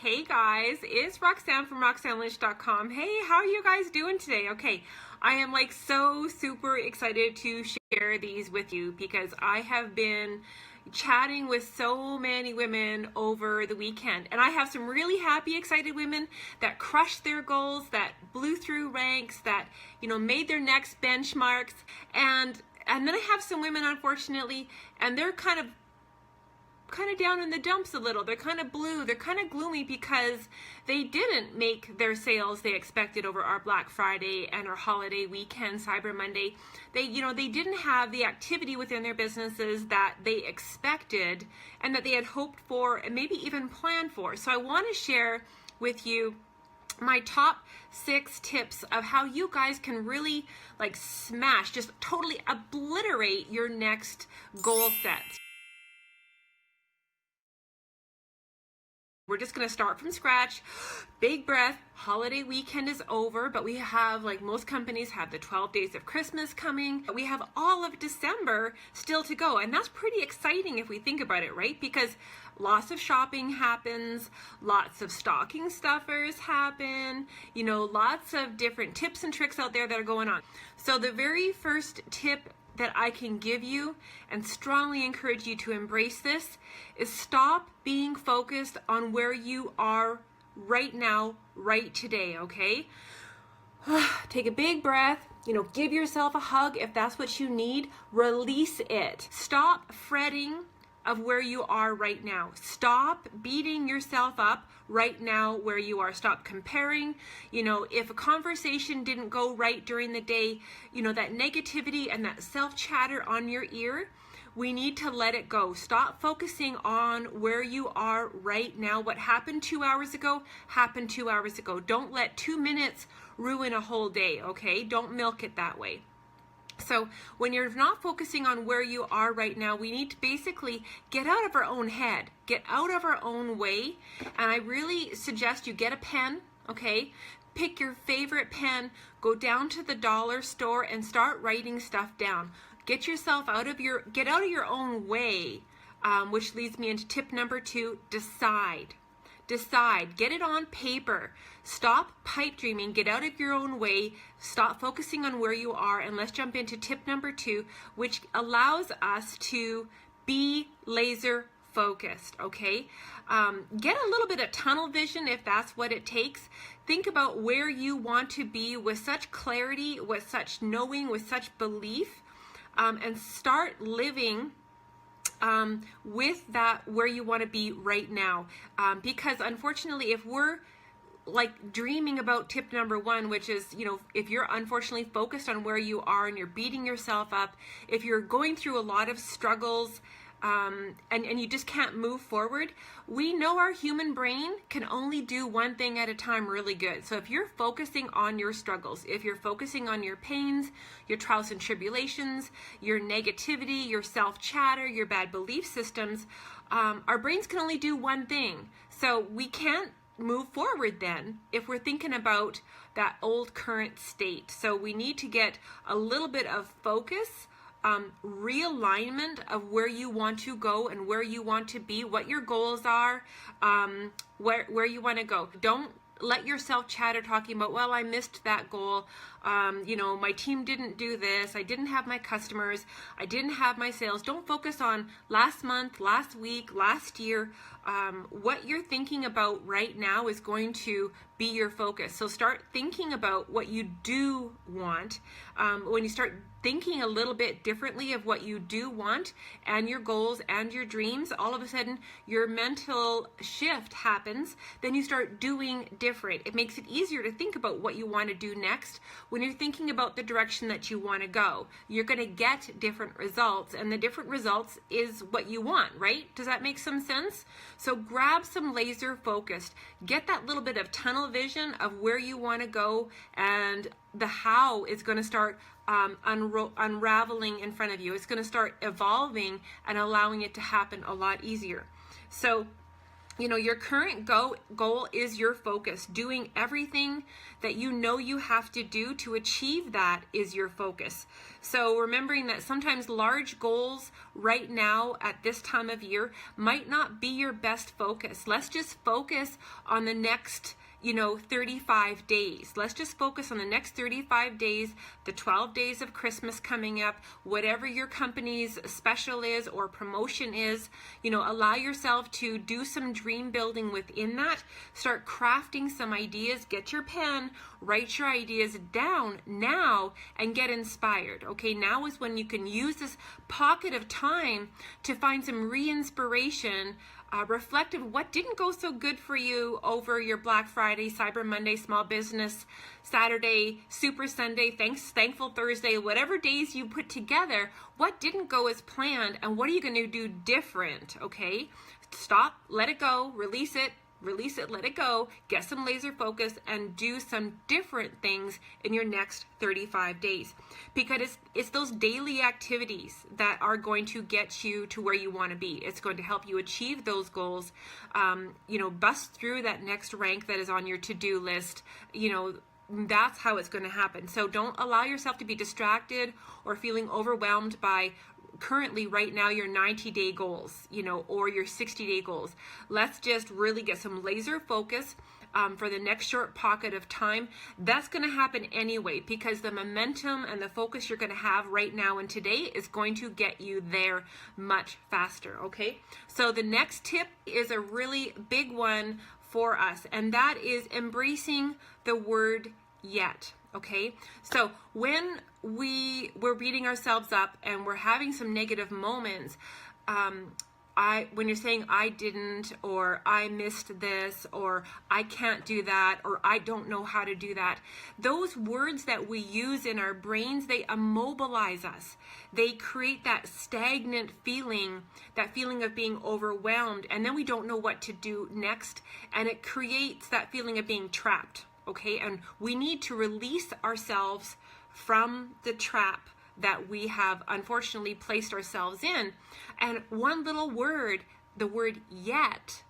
Hey guys, it's Roxanne from RoxanneLynch.com. Hey, how are you guys doing today? Okay, I am like so super excited to share these with you because I have been chatting with so many women over the weekend, and I have some really happy, excited women that crushed their goals, that blew through ranks, that made their next benchmarks, and then I have some women, unfortunately, and they're kind of down in the dumps a little. They're kind of blue, they're kind of gloomy because they didn't make their sales they expected over our Black Friday and our holiday weekend, Cyber Monday. They didn't have the activity within their businesses that they expected and that they had hoped for and maybe even planned for. So I want to share with you my top 6 tips of how you guys can really smash, just totally obliterate your next goal sets. We're just going to start from scratch. Big breath. Holiday weekend is over, but we have, like most companies, have the 12 days of Christmas coming. We have all of December still to go, and that's pretty exciting if we think about it, right? Because lots of shopping happens, lots of stocking stuffers happen, lots of different tips and tricks out there that are going on. So the very first tip that I can give you, and strongly encourage you to embrace this, is stop being focused on where you are right now, right today, okay? Take a big breath, give yourself a hug if that's what you need, release it. Stop fretting of where you are right now. Stop beating yourself up right now where you are. Stop comparing. If a conversation didn't go right during the day, that negativity and that self-chatter on your ear, we need to let it go. Stop focusing on where you are right now. What happened 2 hours ago happened 2 hours ago. Don't let 2 minutes ruin a whole day, okay? Don't milk it that way. So when you're not focusing on where you are right now, we need to basically get out of our own head, get out of our own way. And I really suggest you get a pen, okay? Pick your favorite pen, go down to the dollar store and start writing stuff down. Get out of your own way, which leads me into tip number 2, decide. Decide, get it on paper. Stop pipe dreaming, get out of your own way, stop focusing on where you are, and let's jump into tip number 2, which allows us to be laser focused, okay? Get a little bit of tunnel vision if that's what it takes. Think about where you want to be with such clarity, with such knowing, with such belief, and start living with that where you want to be right now, because unfortunately, if we're dreaming about tip number 1, which is, if you're unfortunately focused on where you are and you're beating yourself up, if you're going through a lot of struggles, and you just can't move forward, we know our human brain can only do one thing at a time really good. So if you're focusing on your struggles, if you're focusing on your pains, your trials and tribulations, your negativity, your self-chatter, your bad belief systems, our brains can only do one thing. So we can't move forward then if we're thinking about that old current state. So we need to get a little bit of focus, realignment of where you want to go and where you want to be, what your goals are, where you want to go. Don't let yourself chatter talking about, well, I missed that goal, my team didn't do this, I didn't have my customers, I didn't have my sales. Don't focus on last month, last week, last year. What you're thinking about right now is going to be your focus. So start thinking about what you do want. When you start thinking a little bit differently of what you do want and your goals and your dreams, all of a sudden your mental shift happens. Then you start doing different. It makes it easier to think about what you want to do next. When you're thinking about the direction that you want to go, you're going to get different results, and the different results is what you want, right? Does that make some sense? So grab some laser focused, get that little bit of tunnel vision of where you want to go, and the how is going to start unraveling in front of you. It's going to start evolving and allowing it to happen a lot easier. So Your current goal is your focus. Doing everything that you know you have to do to achieve that is your focus. So remembering that sometimes large goals right now at this time of year might not be your best focus. Let's just focus on the next 35 days. Let's just focus on the next 35 days, the 12 days of Christmas coming up, whatever your company's special is or promotion is. Allow yourself to do some dream building within that. Start crafting some ideas. Get your pen, write your ideas down now, and get inspired. Okay, now is when you can use this pocket of time to find some re-inspiration. Reflect on what didn't go so good for you over your Black Friday, Cyber Monday, Small Business Saturday, Super Sunday, Thankful Thursday, whatever days you put together. What didn't go as planned, and what are you going to do different? Okay, stop, let it go, release it, let it go, get some laser focus, and do some different things in your next 35 days. Because it's those daily activities that are going to get you to where you want to be. It's going to help you achieve those goals, bust through that next rank that is on your to-do list. That's how it's going to happen. So don't allow yourself to be distracted or feeling overwhelmed by currently right now your 90-day goals, or your 60-day goals. Let's just really get some laser focus for the next short pocket of time. That's going to happen anyway, because the momentum and the focus you're going to have right now and today is going to get you there much faster. Okay, so the next tip is a really big one for us, and that is embracing the word yet. Okay, so when we're beating ourselves up and we're having some negative moments, when you're saying I didn't, or I missed this, or I can't do that, or I don't know how to do that, those words that we use in our brains, they immobilize us. They create that stagnant feeling, that feeling of being overwhelmed, and then we don't know what to do next, and it creates that feeling of being trapped. Okay, and we need to release ourselves from the trap that we have unfortunately placed ourselves in. And one little word, the word yet,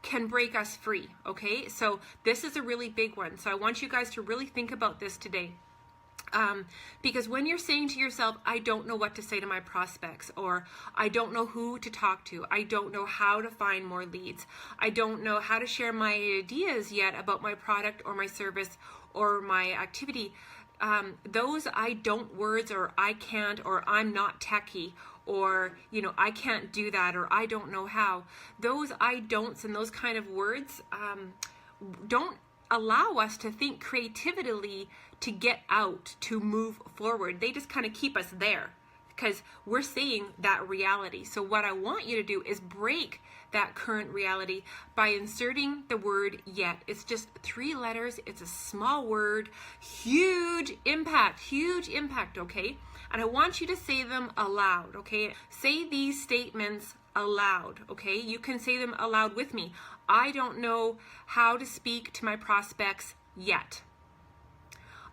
can break us free. Okay, so this is a really big one. So I want you guys to really think about this today. Because when you're saying to yourself, I don't know what to say to my prospects, or I don't know who to talk to, I don't know how to find more leads, I don't know how to share my ideas yet about my product or my service or my activity, those I don't words, or I can't, or I'm not techie, or I can't do that, or I don't know how, those I don'ts and those kind of words don't allow us to think creatively, to get out, to move forward. They just kind of keep us there because we're seeing that reality. So what I want you to do is break that current reality by inserting the word yet. It's just 3 letters. It's a small word, huge impact, okay? And I want you to say them aloud, okay? Say these statements aloud, okay? You can say them aloud with me. I don't know how to speak to my prospects yet.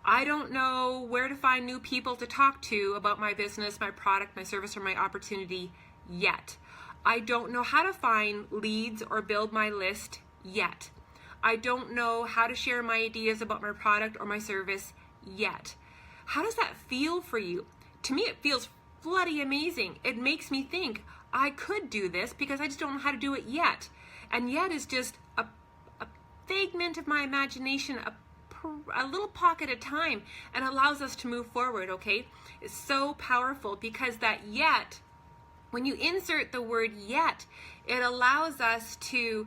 I don't know where to find new people to talk to about my business, my product, my service, or my opportunity yet. I don't know how to find leads or build my list yet. I don't know how to share my ideas about my product or my service yet. How does that feel for you? To me, it feels bloody amazing. It makes me think I could do this because I just don't know how to do it yet. And yet is just a figment of my imagination, a little pocket of time, and allows us to move forward, okay? It's so powerful because that yet, when you insert the word yet, it allows us to,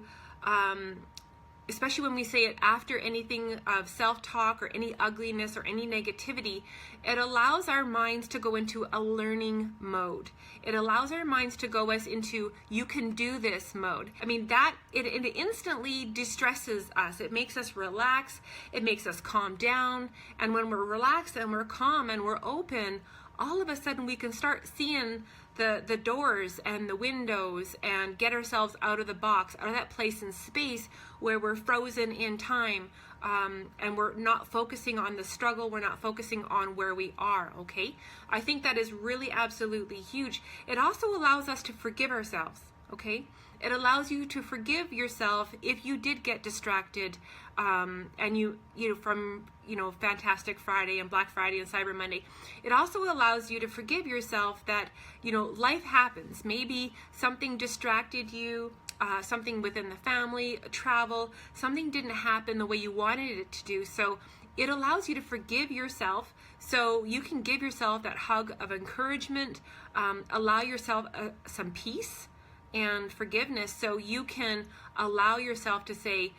especially when we say it after anything of self-talk or any ugliness or any negativity, it allows our minds to go into a learning mode. It allows our minds to go us into you can do this mode. I mean, that it instantly distresses us. It makes us relax. It makes us calm down. And when we're relaxed and we're calm and we're open, all of a sudden we can start seeing the doors and the windows and get ourselves out of the box, out of that place in space where we're frozen in time, and we're not focusing on the struggle, we're not focusing on where we are, okay? I think that is really absolutely huge. It also allows us to forgive ourselves, okay? it allows you to forgive yourself if you did get distracted, and from Fantastic Friday and Black Friday and Cyber Monday. It also allows you to forgive yourself that life happens. Maybe something distracted you, something within the family, travel, something didn't happen the way you wanted it to do. So it allows you to forgive yourself, so you can give yourself that hug of encouragement, allow yourself some peace and forgiveness, so you can allow yourself to say,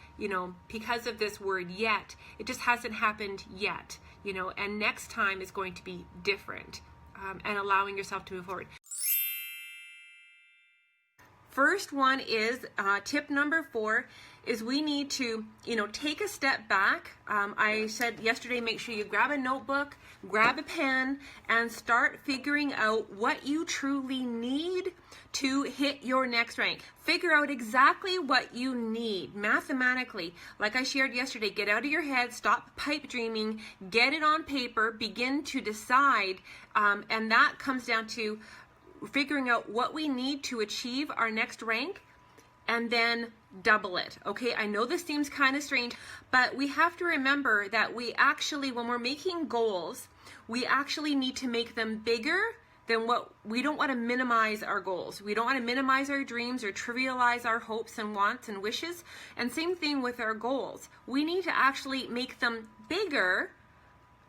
because of this word yet, it just hasn't happened yet, and next time is going to be different, and allowing yourself to move forward. First one is tip number 4 is we need to, take a step back. I said yesterday, make sure you grab a notebook, grab a pen, and start figuring out what you truly need to hit your next rank. Figure out exactly what you need mathematically. Like I shared yesterday, get out of your head, stop pipe dreaming, get it on paper, begin to decide, and that comes down to figuring out what we need to achieve our next rank, and then double it. Okay, I know this seems kind of strange, but we have to remember that we actually, when we're making goals, we actually need to make them bigger than we don't want to minimize our goals. We don't want to minimize our dreams or trivialize our hopes and wants and wishes. And same thing with our goals. We need to actually make them bigger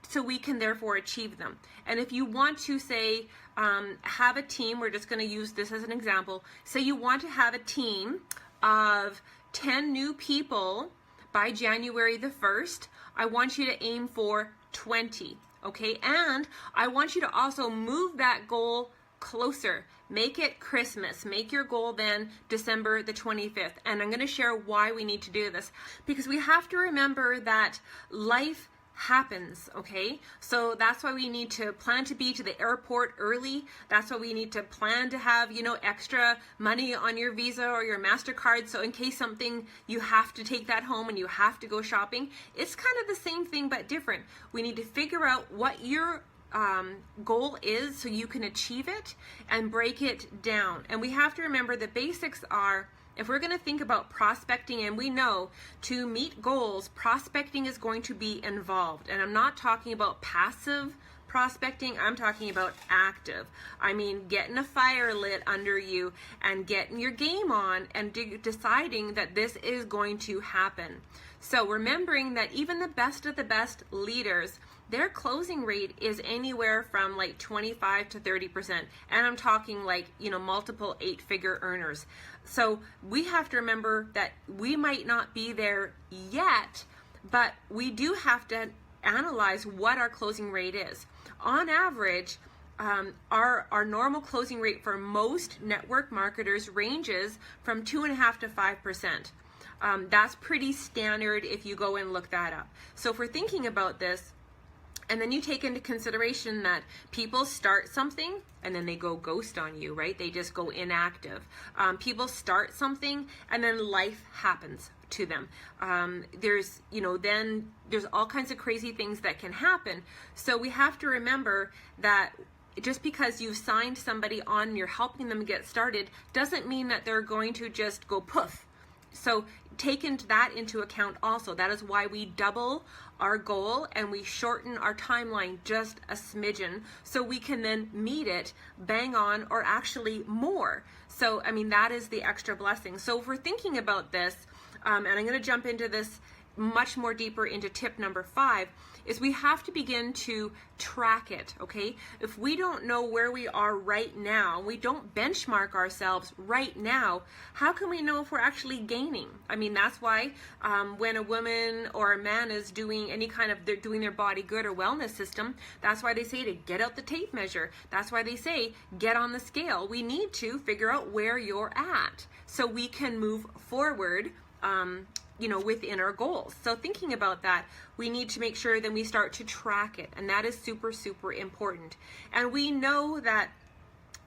so we can therefore achieve them. And if you want to say, have a team, we're just going to use this as an example. Say you want to have a team of 10 new people by January the 1st. I want you to aim for 20, okay? And I want you to also move that goal closer. Make it Christmas. Make your goal then December the 25th. And I'm going to share why we need to do this, because we have to remember that life happens, okay? So that's why we need to plan to be to the airport early. That's why we need to plan to have, extra money on your Visa or your MasterCard, so in case something, you have to take that home and you have to go shopping. It's kind of the same thing but different. We need to figure out what your goal is so you can achieve it and break it down. And we have to remember the basics are, if we're going to think about prospecting, and we know to meet goals, prospecting is going to be involved. And I'm not talking about passive prospecting, I'm talking about active. I mean, getting a fire lit under you and getting your game on and deciding that this is going to happen. So remembering that even the best of the best leaders, their closing rate is anywhere from like 25 to 30%. And I'm talking like, multiple 8-figure earners. So we have to remember that we might not be there yet, but we do have to analyze what our closing rate is. On average, our normal closing rate for most network marketers ranges from 2.5% to 5%. That's pretty standard if you go and look that up. So if we're thinking about this, and then you take into consideration that people start something and then they go ghost on you, right? They just go inactive. People start something and then life happens to them. Then there's all kinds of crazy things that can happen. So we have to remember that just because you've signed somebody on and you're helping them get started doesn't mean that they're going to just go poof. So take that into account also. That is why we double our goal and we shorten our timeline just a smidgen so we can then meet it bang on or actually more. So, that is the extra blessing. So if we're thinking about this, and I'm going to jump into this much more deeper into tip number 5, is we have to begin to track it, okay? If we don't know where we are right now, we don't benchmark ourselves right now, how can we know if we're actually gaining? That's why when a woman or a man is doing any kind of, they're doing their body good or wellness system, that's why they say to get out the tape measure. That's why they say get on the scale. We need to figure out where you're at so we can move forward within our goals. So thinking about that, we need to make sure that we start to track it. And that is super, super important. And we know that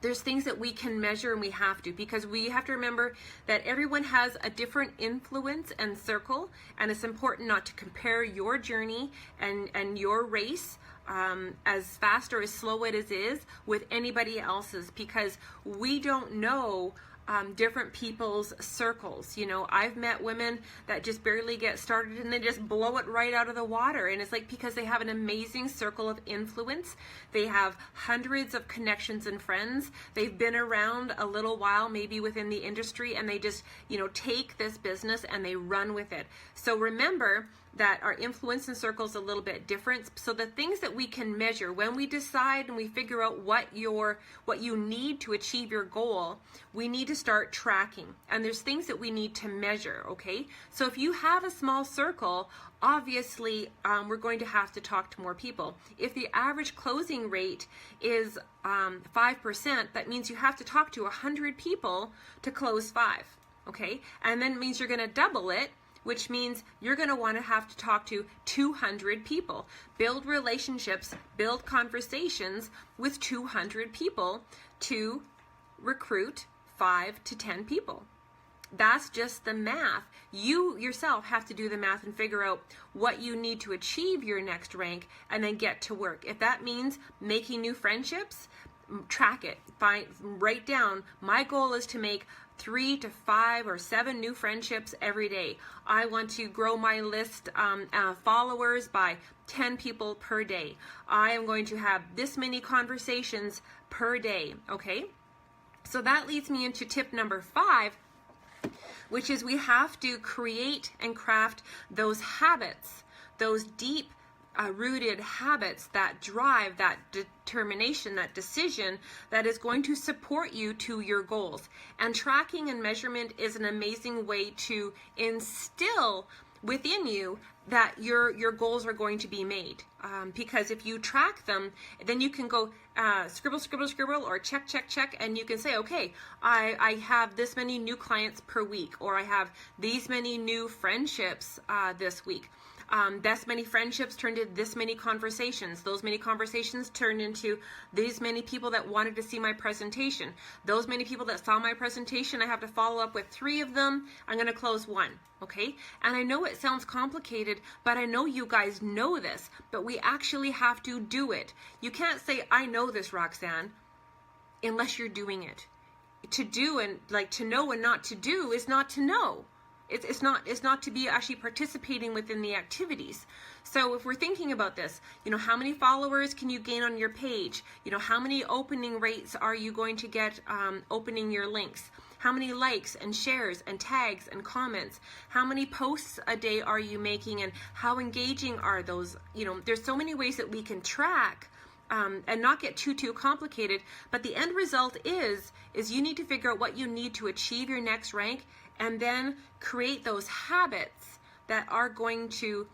there's things that we can measure and we have to, because we have to remember that everyone has a different influence and circle. And it's important not to compare your journey and your race as fast or as slow it is with anybody else's, because we don't know different people's circles. You know, I've met women that just barely get started and they just blow it right out of the water. And it's like because they have an amazing circle of influence. They have hundreds of connections and friends. They've been around a little while, maybe within the industry, and they just, you know, take this business and they run with it. So remember that our influence and circle is a little bit different. So the things that we can measure when we decide and we figure out what you need to achieve your goal, we need to start tracking. And there's things that we need to measure, okay? So if you have a small circle, obviously we're going to have to talk to more people. If the average closing rate is 5%, that means you have to talk to 100 people to close 5, okay? And then it means you're going to double it, which means you're going to want to have to talk to 200 people. Build relationships, build conversations with 200 people to recruit 5 to 10 people. That's just the math. You yourself have to do the math and figure out what you need to achieve your next rank and then get to work. If that means making new friendships, track it. Write down, my goal is to make 3 to 5 or 7 new friendships every day. I want to grow my list followers by 10 people per day. I am going to have this many conversations per day, okay? So that leads me into tip number 5, which is we have to create and craft those habits, those deep rooted habits that drive that determination, that decision that is going to support you to your goals. And tracking and measurement is an amazing way to instill within you that your goals are going to be made. Because if you track them, then you can go scribble, scribble, scribble, or check, check, check, and you can say, okay, I have this many new clients per week, or I have these many new friendships this week. This many friendships turned into this many conversations. Those many conversations turned into these many people that wanted to see my presentation. Those many people that saw my presentation, I have to follow up with 3 of them. I'm going to close 1, okay? And I know it sounds complicated, but I know you guys know this, but we actually have to do it. You can't say, I know this, Roxanne, unless you're doing it. To do and like to know and not to do is not to know. It's not to be actually participating within the activities. So if we're thinking about this, you know, how many followers can you gain on your page? You know, how many opening rates are you going to get opening your links? How many likes and shares and tags and comments? How many posts a day are you making, and how engaging are those? You know, there's so many ways that we can track and not get too complicated. But the end result is you need to figure out what you need to achieve your next rank, and then create those habits that are going to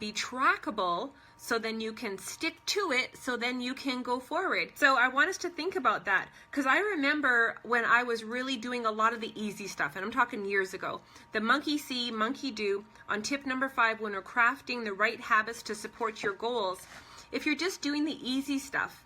be trackable, so then you can stick to it, so then you can go forward. So I want us to think about that, because I remember when I was really doing a lot of the easy stuff, and I'm talking years ago, the monkey see, monkey do, on tip number 5, when we're crafting the right habits to support your goals. If you're just doing the easy stuff,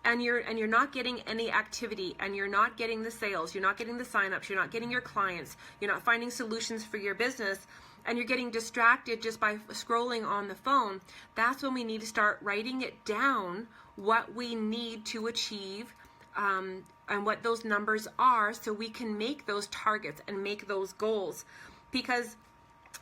and you're not getting any activity, and you're not getting the sales, you're not getting the signups, you're not getting your clients, you're not finding solutions for your business, and you're getting distracted just by scrolling on the phone, that's when we need to start writing it down, what we need to achieve, and what those numbers are, so we can make those targets and make those goals. Because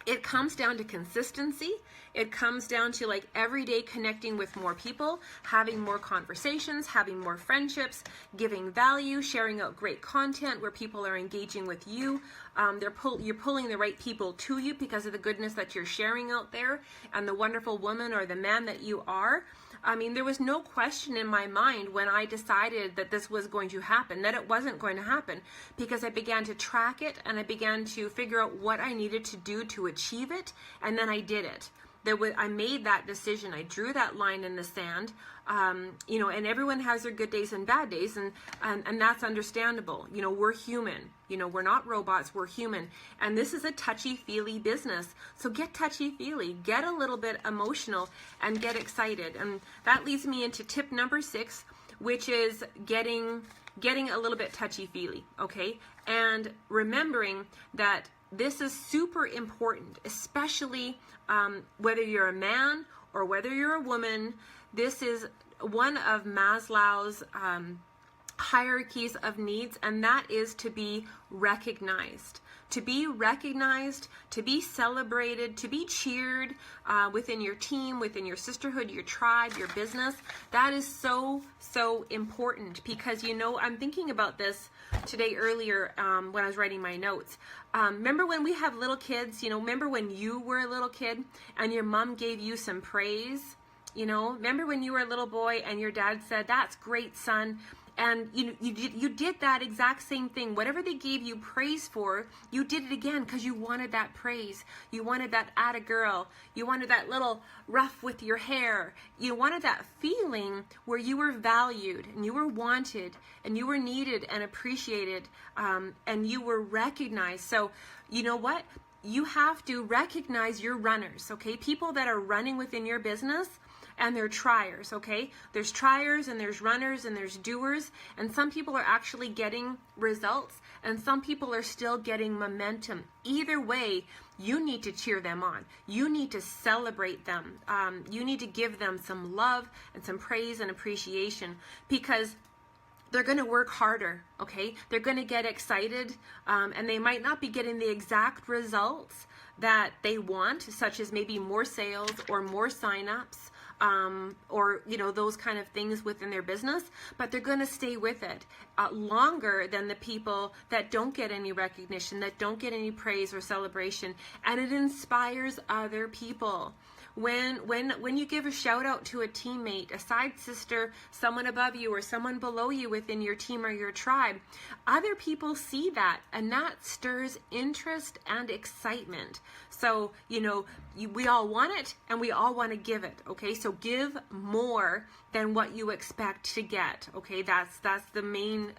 it comes down to consistency. It comes down to like every day connecting with more people, having more conversations, having more friendships, giving value, sharing out great content where people are engaging with you. You're pulling the right people to you because of the goodness that you're sharing out there, and the wonderful woman or the man that you are. I mean, there was no question in my mind when I decided that this was going to happen, that it wasn't going to happen, because I began to track it and I began to figure out what I needed to do to achieve it, and then I did it. I made that decision. I drew that line in the sand, you know, and everyone has their good days and bad days, and that's understandable. You know, we're human. You know, we're not robots, we're human. And this is a touchy-feely business. So get touchy-feely, get a little bit emotional, and get excited. And that leads me into tip number 6, which is getting a little bit touchy-feely, okay? And remembering that this is super important, especially whether you're a man or whether you're a woman. This is one of Maslow's hierarchies of needs, and that is to be recognized. To be recognized, to be celebrated, to be cheered within your team, within your sisterhood, your tribe, your business. That is so, so important, because, you know, I'm thinking about this today earlier when I was writing my notes. Remember when we have little kids, you know, remember when you were a little kid and your mom gave you some praise? You know, remember when you were a little boy and your dad said, "That's great, son." And you did that exact same thing. Whatever they gave you praise for, you did it again because you wanted that praise. You wanted that atta girl. You wanted that little ruff with your hair. You wanted that feeling where you were valued and you were wanted and you were needed and appreciated, and you were recognized. So you know what? You have to recognize your runners, okay? People that are running within your business. And they're triers, okay? There's triers and there's runners and there's doers, and some people are actually getting results and some people are still getting momentum. Either way, you need to cheer them on. You need to celebrate them. You need to give them some love and some praise and appreciation, because they're going to work harder, okay? They're going to get excited, and they might not be getting the exact results that they want, such as maybe more sales or more signups, or, you know, those kind of things within their business, but they're going to stay with it longer than the people that don't get any recognition, that don't get any praise or celebration, and it inspires other people. When you give a shout out to a teammate, a side sister, someone above you or someone below you within your team or your tribe, other people see that, and that stirs interest and excitement. So, you know, we all want it and we all want to give it, okay? So give more than what you expect to get, okay? That's the main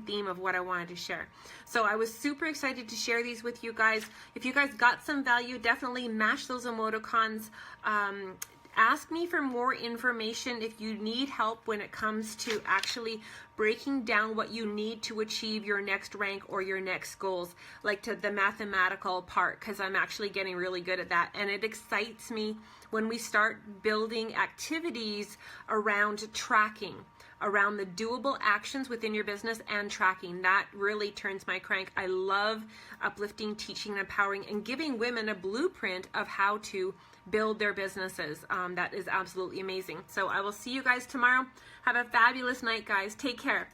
theme of what I wanted to share. So I was super excited to share these with you guys. If you guys got some value, definitely mash those emoticons. Ask me for more information if you need help when it comes to actually breaking down what you need to achieve your next rank or your next goals, like to the mathematical part, because I'm actually getting really good at that, and it excites me when we start building activities around tracking, around the doable actions within your business and tracking. That really turns my crank. I love uplifting, teaching, and empowering, and giving women a blueprint of how to build their businesses. That is absolutely amazing. So I will see you guys tomorrow. Have a fabulous night, guys. Take care.